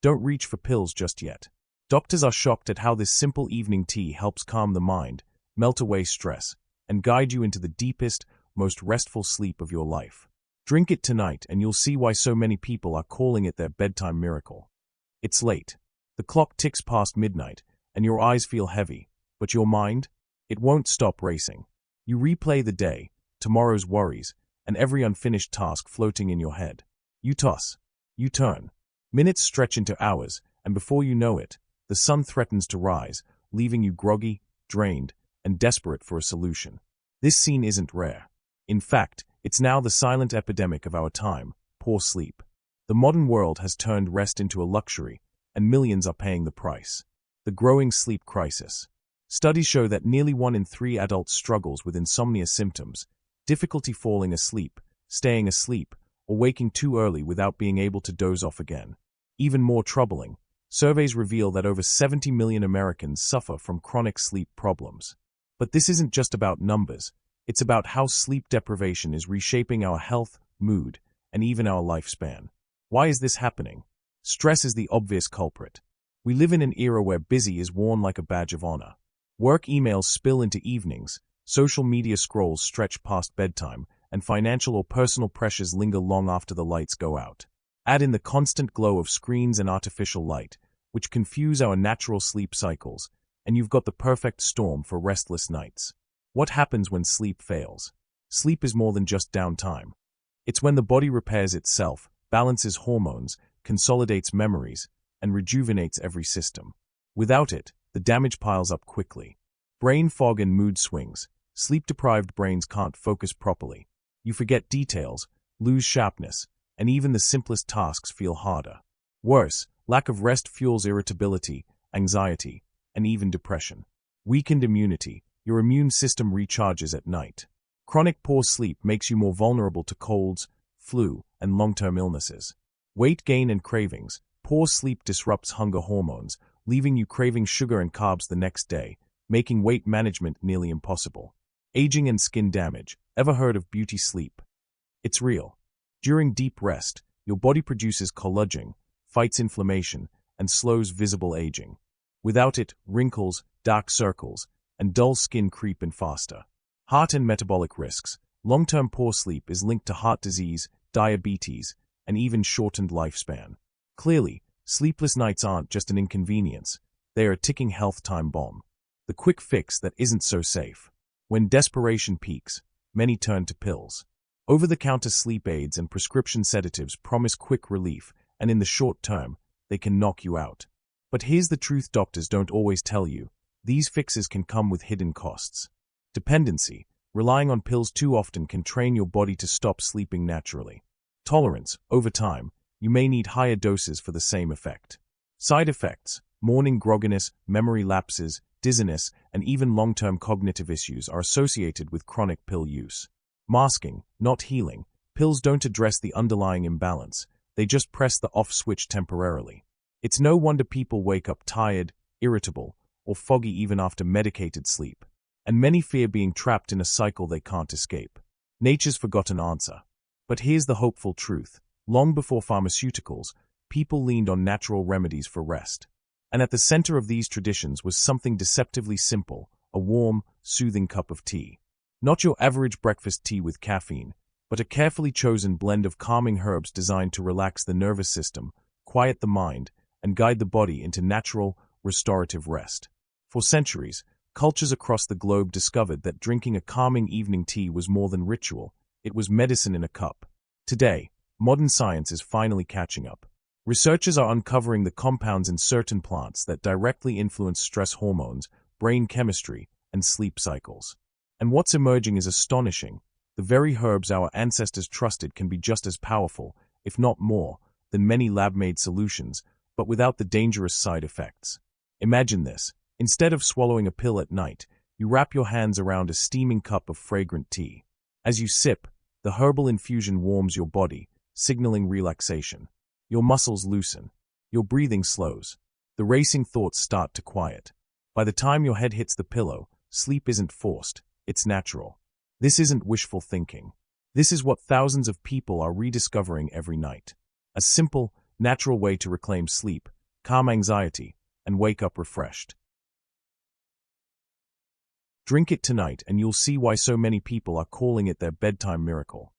Don't reach for pills just yet. Doctors are shocked at how this simple evening tea helps calm the mind, melt away stress, and guide you into the deepest, most restful sleep of your life. Drink it tonight and you'll see why so many people are calling it their bedtime miracle. It's late. The clock ticks past midnight, and your eyes feel heavy, but your mind? It won't stop racing. You replay the day, tomorrow's worries, and every unfinished task floating in your head. You toss. You turn. Minutes stretch into hours, and before you know it, the sun threatens to rise, leaving you groggy, drained, and desperate for a solution. This scene isn't rare. In fact, it's now the silent epidemic of our time, poor sleep. The modern world has turned rest into a luxury, and millions are paying the price. The growing sleep crisis. Studies show that nearly 1 in 3 adults struggles with insomnia symptoms, difficulty falling asleep, staying asleep, or waking too early without being able to doze off again. Even more troubling, surveys reveal that over 70 million Americans suffer from chronic sleep problems. But this isn't just about numbers. It's about how sleep deprivation is reshaping our health, mood, and even our lifespan. Why is this happening? Stress is the obvious culprit. We live in an era where busy is worn like a badge of honor. Work emails spill into evenings, social media scrolls stretch past bedtime, and financial or personal pressures linger long after the lights go out. Add in the constant glow of screens and artificial light, which confuse our natural sleep cycles, and you've got the perfect storm for restless nights. What happens when sleep fails? Sleep is more than just downtime. It's when the body repairs itself, balances hormones, consolidates memories, and rejuvenates every system. Without it, the damage piles up quickly. Brain fog and mood swings. Sleep-deprived brains can't focus properly. You forget details, lose sharpness, and even the simplest tasks feel harder. Worse, lack of rest fuels irritability, anxiety, and even depression. Weakened immunity. Your immune system recharges at night. Chronic poor sleep makes you more vulnerable to colds, flu, and long-term illnesses. Weight gain and cravings. Poor sleep disrupts hunger hormones, leaving you craving sugar and carbs the next day, making weight management nearly impossible. Aging and skin damage. Ever heard of beauty sleep? It's real. During deep rest, your body produces collagen, fights inflammation, and slows visible aging. Without it, wrinkles, dark circles, and dull skin creep in faster. Heart and metabolic risks. Long-term poor sleep is linked to heart disease, diabetes, and even shortened lifespan. Clearly, sleepless nights aren't just an inconvenience. They are a ticking health time bomb. The quick fix that isn't so safe. When desperation peaks, many turn to pills. Over-the-counter sleep aids and prescription sedatives promise quick relief, and in the short term, they can knock you out. But here's the truth doctors don't always tell you. These fixes can come with hidden costs. Dependency. Relying on pills too often can train your body to stop sleeping naturally. Tolerance. Over time, you may need higher doses for the same effect. Side effects. Morning grogginess, memory lapses, dizziness, and even long-term cognitive issues are associated with chronic pill use. Masking, not healing. Pills don't address the underlying imbalance. They just press the off switch temporarily. It's no wonder people wake up tired, irritable, or foggy even after medicated sleep. And many fear being trapped in a cycle they can't escape. Nature's forgotten answer. But here's the hopeful truth. Long before pharmaceuticals, people leaned on natural remedies for rest. And at the center of these traditions was something deceptively simple, a warm, soothing cup of tea. Not your average breakfast tea with caffeine, but a carefully chosen blend of calming herbs designed to relax the nervous system, quiet the mind, and guide the body into natural, restorative rest. For centuries, cultures across the globe discovered that drinking a calming evening tea was more than ritual, it was medicine in a cup. Today, modern science is finally catching up. Researchers are uncovering the compounds in certain plants that directly influence stress hormones, brain chemistry, and sleep cycles. And what's emerging is astonishing. The very herbs our ancestors trusted can be just as powerful, if not more, than many lab-made solutions, but without the dangerous side effects. Imagine this. Instead of swallowing a pill at night, you wrap your hands around a steaming cup of fragrant tea. As you sip, the herbal infusion warms your body, signaling relaxation. Your muscles loosen. Your breathing slows. The racing thoughts start to quiet. By the time your head hits the pillow, sleep isn't forced, it's natural. This isn't wishful thinking. This is what thousands of people are rediscovering every night. A simple, natural way to reclaim sleep, calm anxiety, and wake up refreshed. Drink it tonight and you'll see why so many people are calling it their bedtime miracle.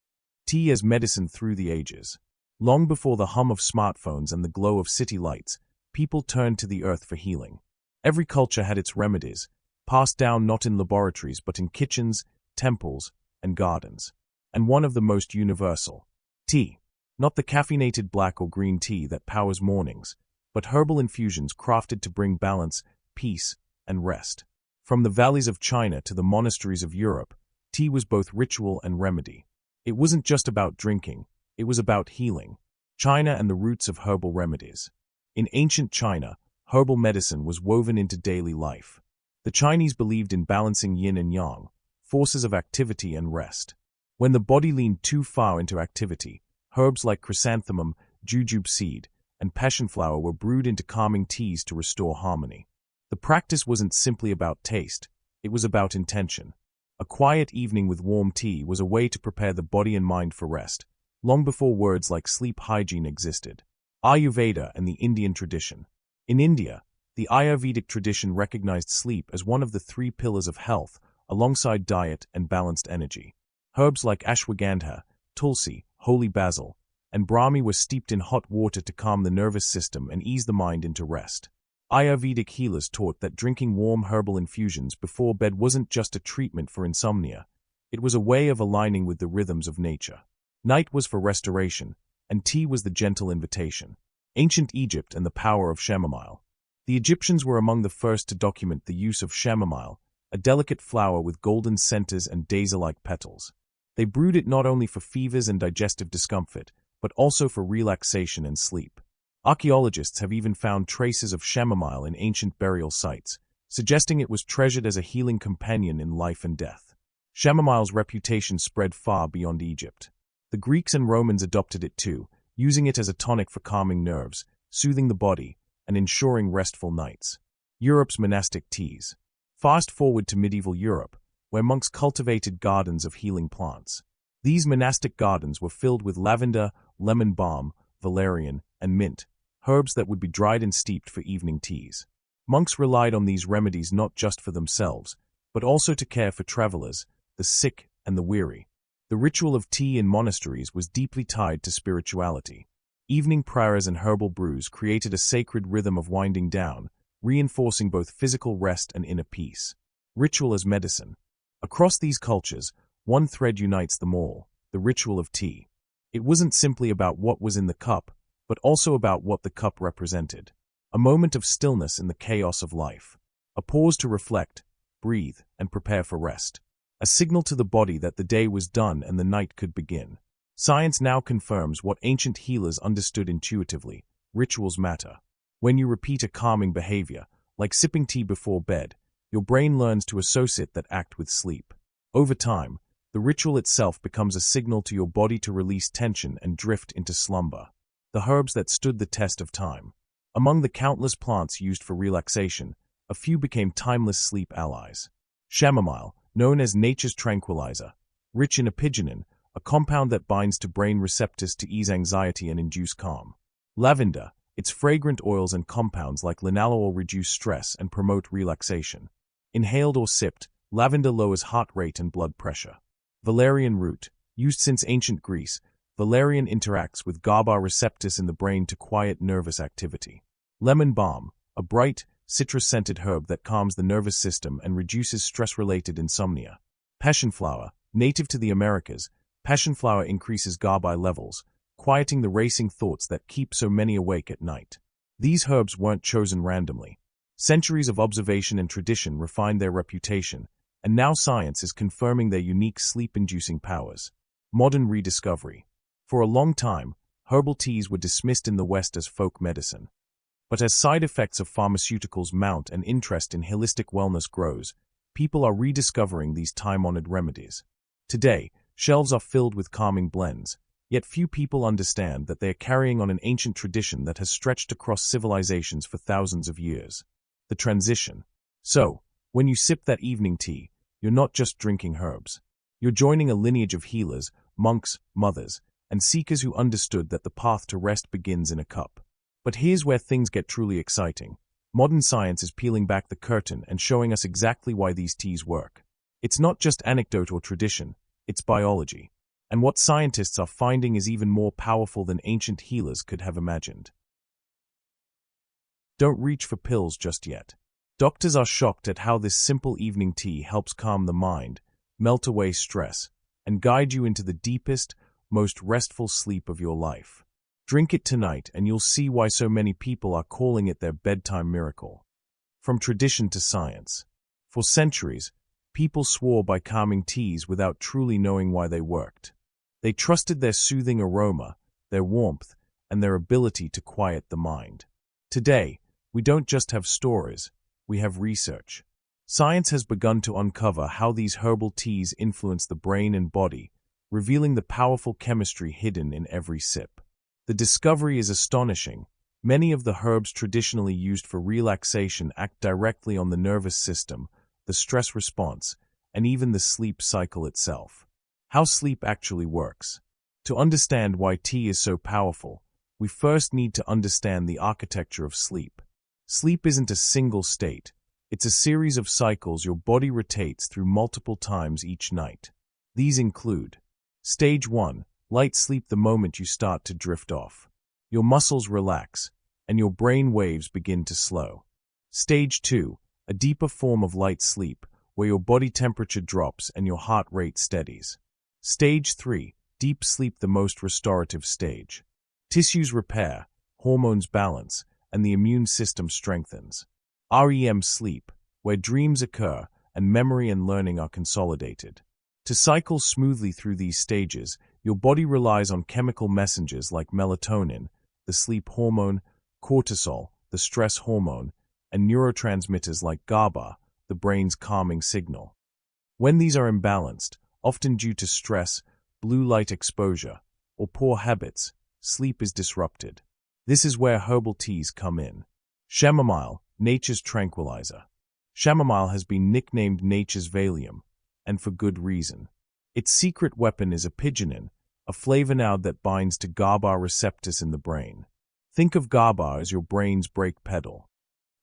Tea as medicine through the ages. Long before the hum of smartphones and the glow of city lights, people turned to the earth for healing. Every culture had its remedies, passed down not in laboratories but in kitchens, temples, and gardens. And one of the most universal. Tea. Not the caffeinated black or green tea that powers mornings, but herbal infusions crafted to bring balance, peace, and rest. From the valleys of China to the monasteries of Europe, tea was both ritual and remedy. It wasn't just about drinking, it was about healing. China and the roots of herbal remedies. In ancient China, herbal medicine was woven into daily life. The Chinese believed in balancing yin and yang, forces of activity and rest. When the body leaned too far into activity, herbs like chrysanthemum, jujube seed, and passion flower were brewed into calming teas to restore harmony. The practice wasn't simply about taste, it was about intention. A quiet evening with warm tea was a way to prepare the body and mind for rest, long before words like sleep hygiene existed. Ayurveda and the Indian tradition. In India, the Ayurvedic tradition recognized sleep as one of the 3 pillars of health, alongside diet and balanced energy. Herbs like ashwagandha, tulsi, holy basil, and brahmi were steeped in hot water to calm the nervous system and ease the mind into rest. Ayurvedic healers taught that drinking warm herbal infusions before bed wasn't just a treatment for insomnia, it was a way of aligning with the rhythms of nature. Night was for restoration, and tea was the gentle invitation. Ancient Egypt and the power of chamomile. The Egyptians were among the first to document the use of chamomile, a delicate flower with golden centers and daisy-like petals. They brewed it not only for fevers and digestive discomfort, but also for relaxation and sleep. Archaeologists have even found traces of chamomile in ancient burial sites, suggesting it was treasured as a healing companion in life and death. Chamomile's reputation spread far beyond Egypt. The Greeks and Romans adopted it too, using it as a tonic for calming nerves, soothing the body, and ensuring restful nights. Europe's monastic teas. Fast forward to medieval Europe, where monks cultivated gardens of healing plants. These monastic gardens were filled with lavender, lemon balm, valerian, and mint, herbs that would be dried and steeped for evening teas. Monks relied on these remedies not just for themselves, but also to care for travelers, the sick, and the weary. The ritual of tea in monasteries was deeply tied to spirituality. Evening prayers and herbal brews created a sacred rhythm of winding down, reinforcing both physical rest and inner peace. Ritual as medicine. Across these cultures, one thread unites them all, the ritual of tea. It wasn't simply about what was in the cup, but also about what the cup represented. A moment of stillness in the chaos of life. A pause to reflect, breathe, and prepare for rest. A signal to the body that the day was done and the night could begin. Science now confirms what ancient healers understood intuitively: rituals matter. When you repeat a calming behavior, like sipping tea before bed, your brain learns to associate that act with sleep. Over time, the ritual itself becomes a signal to your body to release tension and drift into slumber. The herbs that stood the test of time. Among the countless plants used for relaxation, a few became timeless sleep allies. Chamomile, known as nature's tranquilizer, rich in apigenin, a compound that binds to brain receptors to ease anxiety and induce calm. Lavender, its fragrant oils and compounds like linalool reduce stress and promote relaxation. Inhaled or sipped, lavender lowers heart rate and blood pressure. Valerian root, used since ancient Greece, valerian interacts with GABA receptors in the brain to quiet nervous activity. Lemon balm, a bright, citrus-scented herb that calms the nervous system and reduces stress-related insomnia. Passion flower, native to the Americas, passion flower increases GABA levels, quieting the racing thoughts that keep so many awake at night. These herbs weren't chosen randomly. Centuries of observation and tradition refined their reputation, and now science is confirming their unique sleep-inducing powers. Modern rediscovery. For a long time, herbal teas were dismissed in the West as folk medicine. But as side effects of pharmaceuticals mount and interest in holistic wellness grows, people are rediscovering these time-honored remedies. Today, shelves are filled with calming blends, yet few people understand that they are carrying on an ancient tradition that has stretched across civilizations for thousands of years. The transition. So, when you sip that evening tea, you're not just drinking herbs. You're joining a lineage of healers, monks, mothers, and seekers who understood that the path to rest begins in a cup. But here's where things get truly exciting. Modern science is peeling back the curtain and showing us exactly why these teas work. It's not just anecdote or tradition, it's biology. And what scientists are finding is even more powerful than ancient healers could have imagined. Don't reach for pills just yet. Doctors are shocked at how this simple evening tea helps calm the mind, melt away stress, and guide you into the deepest, most restful sleep of your life. Drink it tonight and you'll see why so many people are calling it their bedtime miracle. From tradition to science. For centuries, people swore by calming teas without truly knowing why they worked. They trusted their soothing aroma, their warmth, and their ability to quiet the mind. Today, we don't just have stories, we have research. Science has begun to uncover how these herbal teas influence the brain and body, revealing the powerful chemistry hidden in every sip. The discovery is astonishing. Many of the herbs traditionally used for relaxation act directly on the nervous system, the stress response, and even the sleep cycle itself. How sleep actually works. To understand why tea is so powerful, we first need to understand the architecture of sleep. Sleep isn't a single state. It's a series of cycles your body rotates through multiple times each night. These include Stage 1, light sleep the moment you start to drift off. Your muscles relax, and your brain waves begin to slow. Stage 2, a deeper form of light sleep, where your body temperature drops and your heart rate steadies. Stage 3, deep sleep the most restorative stage. Tissues repair, hormones balance, and the immune system strengthens. REM sleep, where dreams occur and memory and learning are consolidated. To cycle smoothly through these stages, your body relies on chemical messengers like melatonin, the sleep hormone, cortisol, the stress hormone, and neurotransmitters like GABA, the brain's calming signal. When these are imbalanced, often due to stress, blue light exposure, or poor habits, sleep is disrupted. This is where herbal teas come in. Chamomile, nature's tranquilizer. Chamomile has been nicknamed nature's Valium, and for good reason. Its secret weapon is apigenin, a flavonoid that binds to GABA receptors in the brain. Think of GABA as your brain's brake pedal.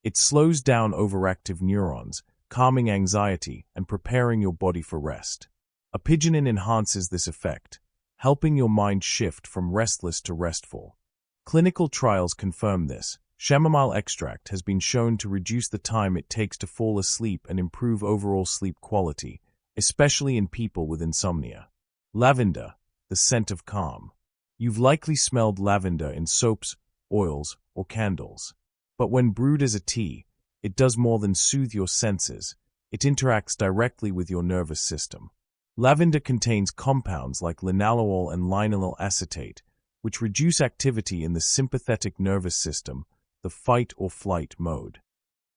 It slows down overactive neurons, calming anxiety and preparing your body for rest. Apigenin enhances this effect, helping your mind shift from restless to restful. Clinical trials confirm this. Chamomile extract has been shown to reduce the time it takes to fall asleep and improve overall sleep quality, especially in people with insomnia. Lavender, the scent of calm. You've likely smelled lavender in soaps, oils, or candles. But when brewed as a tea, it does more than soothe your senses. It interacts directly with your nervous system. Lavender contains compounds like linalool and linylyl acetate, which reduce activity in the sympathetic nervous system, the fight or flight mode.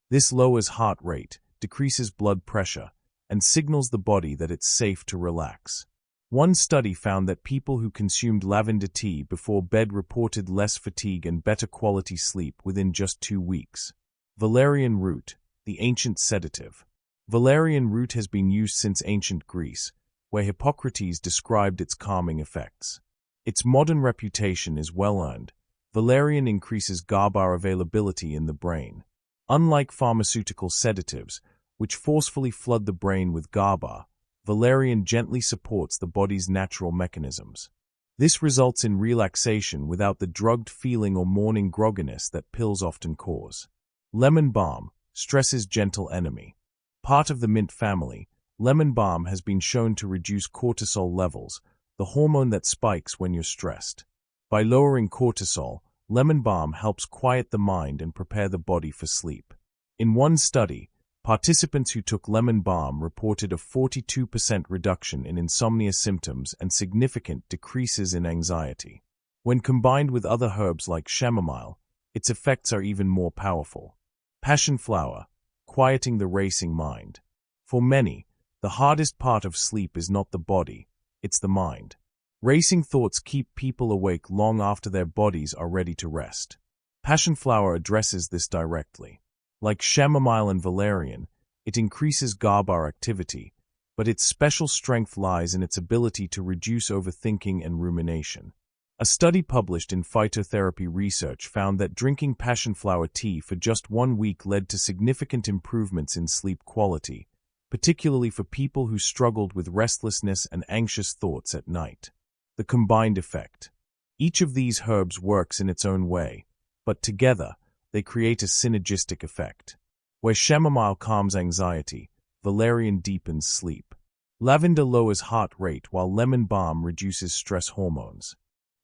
This lowers heart rate, decreases blood pressure, and signals the body that it's safe to relax. One study found that people who consumed lavender tea before bed reported less fatigue and better quality sleep within just 2 weeks. Valerian root, the ancient sedative. Valerian root has been used since ancient Greece, where Hippocrates described its calming effects. Its modern reputation is well-earned. Valerian increases GABA availability in the brain. Unlike pharmaceutical sedatives, which forcefully flood the brain with GABA, valerian gently supports the body's natural mechanisms. This results in relaxation without the drugged feeling or morning grogginess that pills often cause. Lemon balm, stress's gentle enemy. Part of the mint family, lemon balm has been shown to reduce cortisol levels, the hormone that spikes when you're stressed. By lowering cortisol, lemon balm helps quiet the mind and prepare the body for sleep. In one study, participants who took lemon balm reported a 42% reduction in insomnia symptoms and significant decreases in anxiety. When combined with other herbs like chamomile, its effects are even more powerful. Passion flower, quieting the racing mind. For many, the hardest part of sleep is not the body, it's the mind. Racing thoughts keep people awake long after their bodies are ready to rest. Passion flower addresses this directly. Like chamomile and valerian, it increases GABA activity, but its special strength lies in its ability to reduce overthinking and rumination. A study published in Phytotherapy Research found that drinking passionflower tea for just 1 week led to significant improvements in sleep quality, particularly for people who struggled with restlessness and anxious thoughts at night. The combined effect. Each of these herbs works in its own way, but together, they create a synergistic effect. Where chamomile calms anxiety, valerian deepens sleep. Lavender lowers heart rate while lemon balm reduces stress hormones.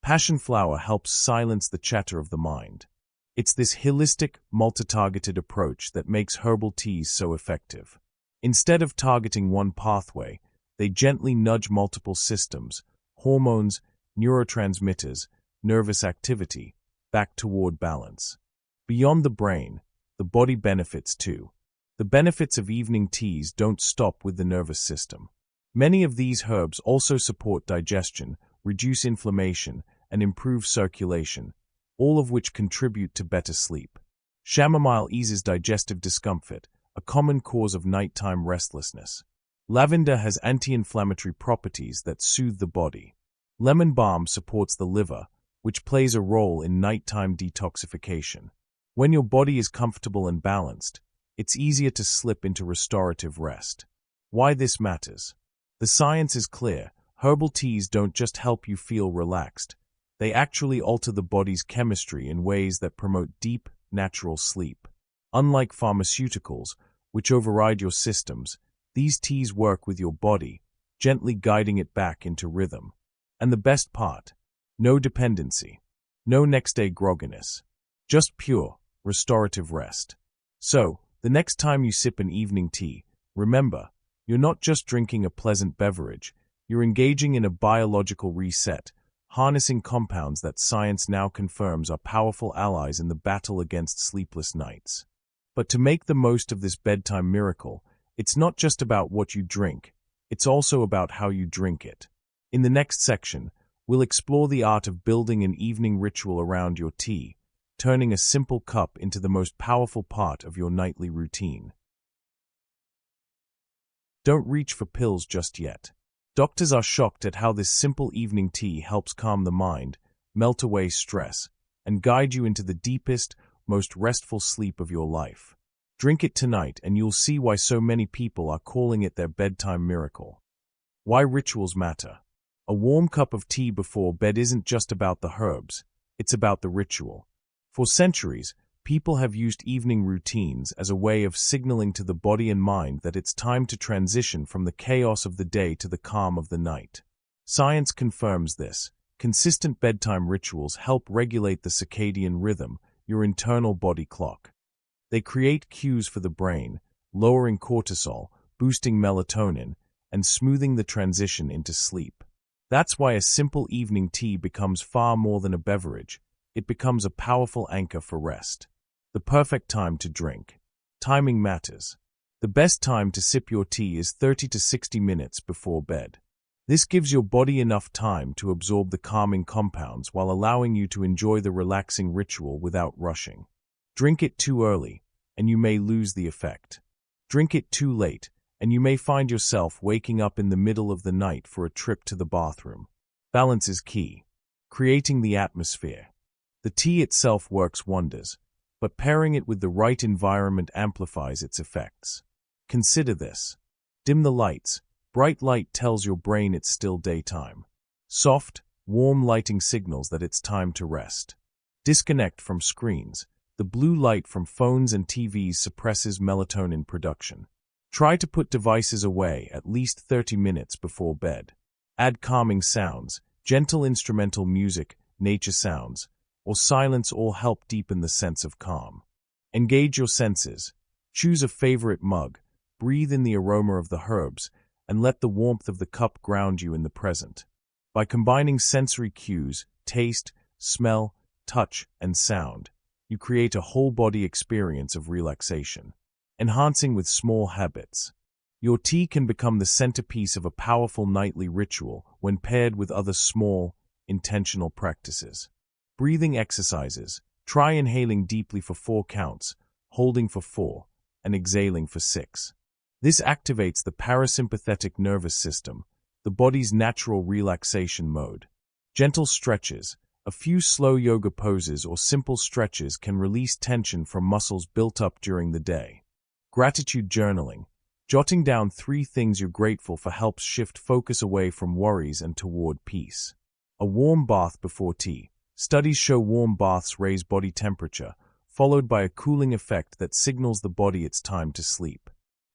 Passionflower helps silence the chatter of the mind. It's this holistic, multi-targeted approach that makes herbal teas so effective. Instead of targeting one pathway, they gently nudge multiple systems, hormones, neurotransmitters, nervous activity, back toward balance. Beyond the brain, the body benefits too. The benefits of evening teas don't stop with the nervous system. Many of these herbs also support digestion, reduce inflammation, and improve circulation, all of which contribute to better sleep. Chamomile eases digestive discomfort, a common cause of nighttime restlessness. Lavender has anti-inflammatory properties that soothe the body. Lemon balm supports the liver, which plays a role in nighttime detoxification. When your body is comfortable and balanced, it's easier to slip into restorative rest. Why this matters? The science is clear. Herbal teas don't just help you feel relaxed. They actually alter the body's chemistry in ways that promote deep, natural sleep. Unlike pharmaceuticals, which override your systems, these teas work with your body, gently guiding it back into rhythm. And the best part, no dependency, no next-day grogginess, just pure, restorative rest. So, the next time you sip an evening tea, remember, you're not just drinking a pleasant beverage, you're engaging in a biological reset, harnessing compounds that science now confirms are powerful allies in the battle against sleepless nights. But to make the most of this bedtime miracle, it's not just about what you drink, it's also about how you drink it. In the next section, we'll explore the art of building an evening ritual around your tea, turning a simple cup into the most powerful part of your nightly routine. Don't reach for pills just yet. Doctors are shocked at how this simple evening tea helps calm the mind, melt away stress, and guide you into the deepest, most restful sleep of your life. Drink it tonight and you'll see why so many people are calling it their bedtime miracle. Why rituals matter. A warm cup of tea before bed isn't just about the herbs, it's about the ritual. For centuries, people have used evening routines as a way of signaling to the body and mind that it's time to transition from the chaos of the day to the calm of the night. Science confirms this. Consistent bedtime rituals help regulate the circadian rhythm, your internal body clock. They create cues for the brain, lowering cortisol, boosting melatonin, and smoothing the transition into sleep. That's why a simple evening tea becomes far more than a beverage. It becomes a powerful anchor for rest. The perfect time to drink. Timing matters. The best time to sip your tea is 30 to 60 minutes before bed. This gives your body enough time to absorb the calming compounds while allowing you to enjoy the relaxing ritual without rushing. Drink it too early, and you may lose the effect. Drink it too late, and you may find yourself waking up in the middle of the night for a trip to the bathroom. Balance is key. Creating the atmosphere. The tea itself works wonders, but pairing it with the right environment amplifies its effects. Consider this. Dim the lights. Bright light tells your brain it's still daytime. Soft, warm lighting signals that it's time to rest. Disconnect from screens. The blue light from phones and TVs suppresses melatonin production. Try to put devices away at least 30 minutes before bed. Add calming sounds, gentle instrumental music, nature sounds, or silence all help deepen the sense of calm. Engage your senses. Choose a favorite mug, breathe in the aroma of the herbs, and let the warmth of the cup ground you in the present. By combining sensory cues, taste, smell, touch, and sound, you create a whole-body experience of relaxation. Enhancing with small habits. Your tea can become the centerpiece of a powerful nightly ritual when paired with other small, intentional practices. Breathing exercises. Try inhaling deeply for 4 counts, holding for 4, and exhaling for 6. This activates the parasympathetic nervous system, the body's natural relaxation mode. Gentle stretches. A few slow yoga poses or simple stretches can release tension from muscles built up during the day. Gratitude journaling. Jotting down 3 things you're grateful for helps shift focus away from worries and toward peace. A warm bath before tea. Studies show warm baths raise body temperature, followed by a cooling effect that signals the body it's time to sleep.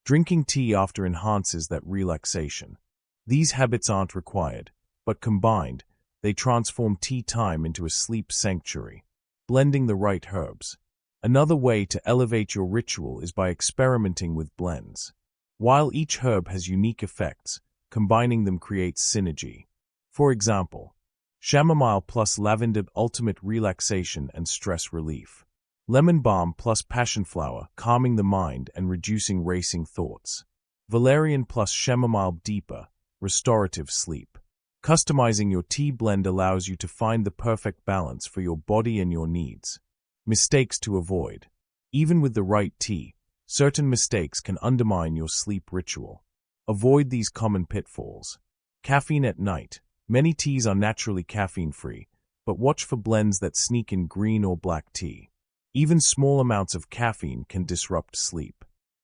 Drinking tea after enhances that relaxation. These habits aren't required, but combined, they transform tea time into a sleep sanctuary. Blending the right herbs. Another way to elevate your ritual is by experimenting with blends. While each herb has unique effects, combining them creates synergy. For example, chamomile plus lavender, ultimate relaxation and stress relief. Lemon balm plus passionflower, calming the mind and reducing racing thoughts. Valerian plus chamomile, deeper, restorative sleep. Customizing your tea blend allows you to find the perfect balance for your body and your needs. Mistakes to avoid. Even with the right tea, certain mistakes can undermine your sleep ritual. Avoid these common pitfalls. Caffeine at night. Many teas are naturally caffeine-free, but watch for blends that sneak in green or black tea. Even small amounts of caffeine can disrupt sleep.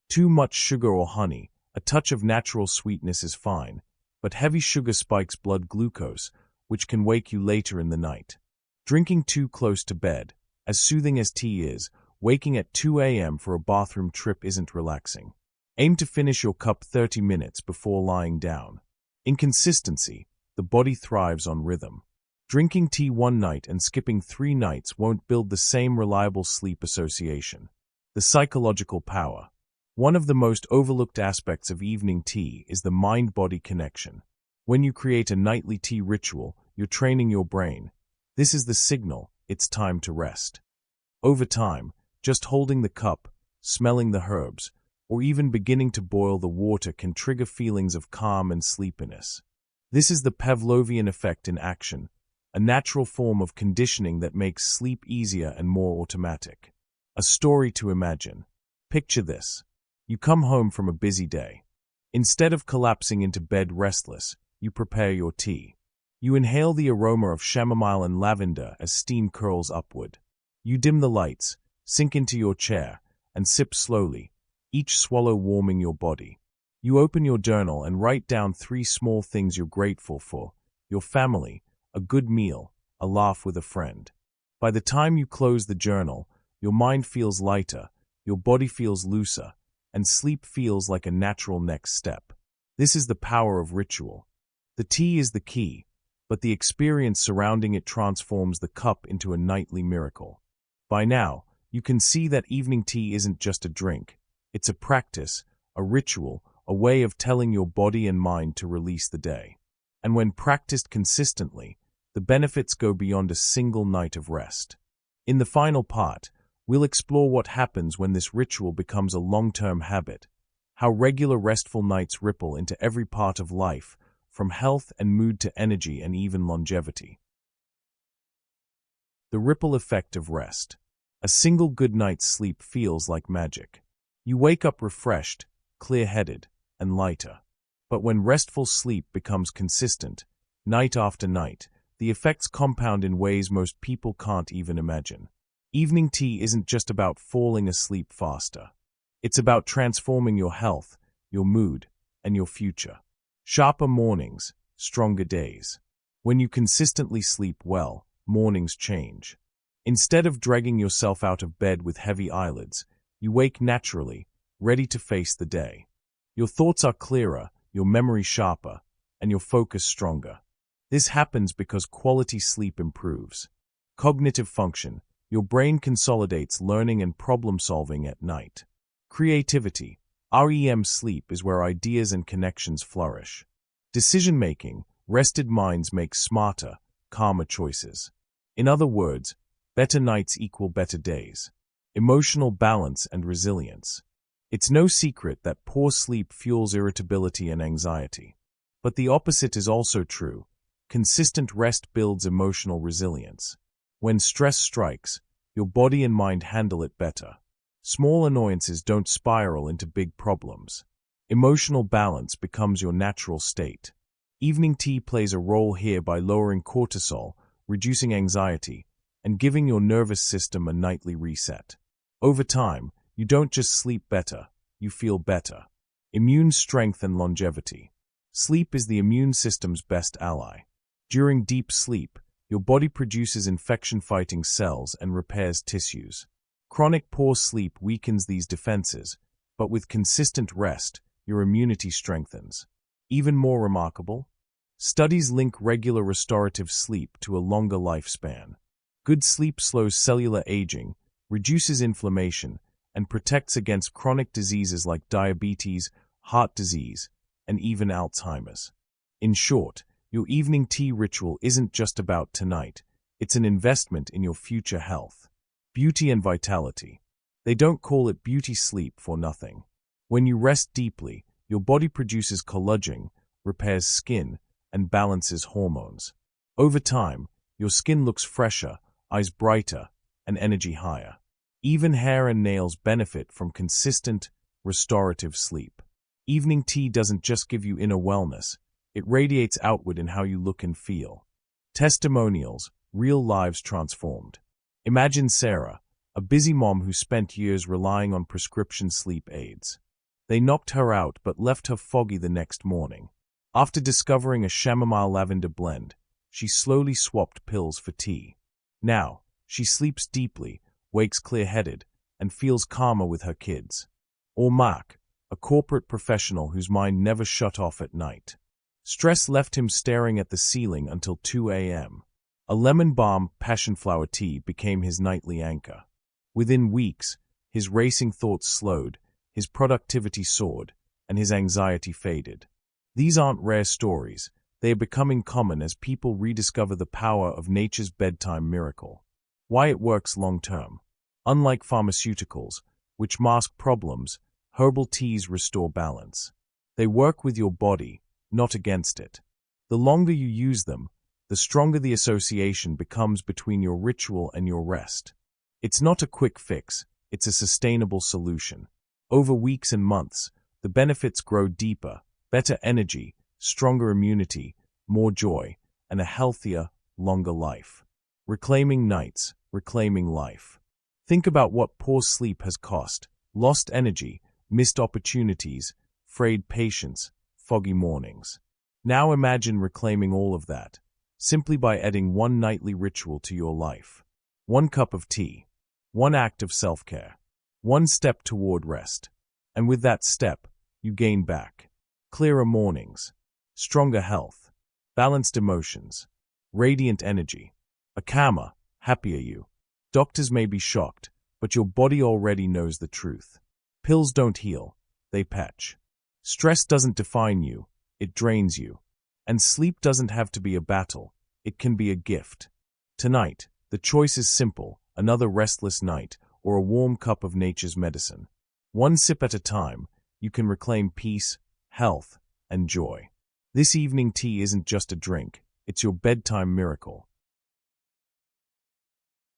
Too much sugar or honey. A touch of natural sweetness is fine, but heavy sugar spikes blood glucose, which can wake you later in the night. Drinking too close to bed. As soothing as tea is, waking at 2 a.m. for a bathroom trip isn't relaxing. Aim to finish your cup 30 minutes before lying down. Inconsistency. The body thrives on rhythm. Drinking tea one night and skipping 3 nights won't build the same reliable sleep association. The psychological power. One of the most overlooked aspects of evening tea is the mind-body connection. When you create a nightly tea ritual, you're training your brain. This is the signal, it's time to rest. Over time, just holding the cup, smelling the herbs, or even beginning to boil the water can trigger feelings of calm and sleepiness. This is the Pavlovian effect in action, a natural form of conditioning that makes sleep easier and more automatic. A story to imagine. Picture this. You come home from a busy day. Instead of collapsing into bed restless, you prepare your tea. You inhale the aroma of chamomile and lavender as steam curls upward. You dim the lights, sink into your chair, and sip slowly, each swallow warming your body. You open your journal and write down 3 small things you're grateful for: your family, a good meal, a laugh with a friend. By the time you close the journal, your mind feels lighter, your body feels looser, and sleep feels like a natural next step. This is the power of ritual. The tea is the key, but the experience surrounding it transforms the cup into a nightly miracle. By now, you can see that evening tea isn't just a drink. It's a practice, a ritual, a way of telling your body and mind to release the day. And when practiced consistently, the benefits go beyond a single night of rest. In the final part, we'll explore what happens when this ritual becomes a long-term habit, how regular restful nights ripple into every part of life, from health and mood to energy and even longevity. The ripple effect of rest. A single good night's sleep feels like magic. You wake up refreshed, clear-headed, and lighter. But when restful sleep becomes consistent, night after night, the effects compound in ways most people can't even imagine. Evening tea isn't just about falling asleep faster. It's about transforming your health, your mood, and your future. Sharper mornings, stronger days. When you consistently sleep well, mornings change. Instead of dragging yourself out of bed with heavy eyelids, you wake naturally, ready to face the day. Your thoughts are clearer, your memory sharper, and your focus stronger. This happens because quality sleep improves. Cognitive function. Your brain consolidates learning and problem-solving at night. Creativity. REM sleep is where ideas and connections flourish. Decision-making. Rested minds make smarter, calmer choices. In other words, better nights equal better days. Emotional balance and resilience. It's no secret that poor sleep fuels irritability and anxiety. But the opposite is also true. Consistent rest builds emotional resilience. When stress strikes, your body and mind handle it better. Small annoyances don't spiral into big problems. Emotional balance becomes your natural state. Evening tea plays a role here by lowering cortisol, reducing anxiety, and giving your nervous system a nightly reset. Over time, you don't just sleep better, you feel better. Immune strength and longevity. Sleep is the immune system's best ally. During deep sleep, your body produces infection-fighting cells and repairs tissues. Chronic poor sleep weakens these defenses, but with consistent rest, your immunity strengthens. Even more remarkable, studies link regular restorative sleep to a longer lifespan. Good sleep slows cellular aging, reduces inflammation, and protects against chronic diseases like diabetes, heart disease, and even Alzheimer's. In short, your evening tea ritual isn't just about tonight, it's an investment in your future health. Beauty and vitality. They don't call it beauty sleep for nothing. When you rest deeply, your body produces collagen, repairs skin, and balances hormones. Over time, your skin looks fresher, eyes brighter, and energy higher. Even hair and nails benefit from consistent, restorative sleep. Evening tea doesn't just give you inner wellness, it radiates outward in how you look and feel. Testimonials, real lives transformed. Imagine Sarah, a busy mom who spent years relying on prescription sleep aids. They knocked her out but left her foggy the next morning. After discovering a chamomile lavender blend, she slowly swapped pills for tea. Now, she sleeps deeply, wakes clear-headed, and feels calmer with her kids. Or Mark, a corporate professional whose mind never shut off at night. Stress left him staring at the ceiling until 2 a.m. A lemon balm passionflower tea became his nightly anchor. Within weeks, his racing thoughts slowed, his productivity soared, and his anxiety faded. These aren't rare stories. They are becoming common as people rediscover the power of nature's bedtime miracle. Why it works long-term. Unlike pharmaceuticals, which mask problems, herbal teas restore balance. They work with your body, not against it. The longer you use them, the stronger the association becomes between your ritual and your rest. It's not a quick fix, it's a sustainable solution. Over weeks and months, the benefits grow deeper, better energy, stronger immunity, more joy, and a healthier, longer life. Reclaiming nights, reclaiming life. Think about what poor sleep has cost: lost energy, missed opportunities, frayed patience, foggy mornings. Now imagine reclaiming all of that, simply by adding one nightly ritual to your life. 1 cup of tea. 1 act of self-care. 1 step toward rest. And with that step, you gain back clearer mornings, stronger health, balanced emotions, radiant energy, a calmer, happier you. Doctors may be shocked, but your body already knows the truth. Pills don't heal, they patch. Stress doesn't define you, it drains you. And sleep doesn't have to be a battle, it can be a gift. Tonight, the choice is simple: another restless night or a warm cup of nature's medicine. 1 sip at a time, you can reclaim peace, health, and joy. This evening tea isn't just a drink, it's your bedtime miracle.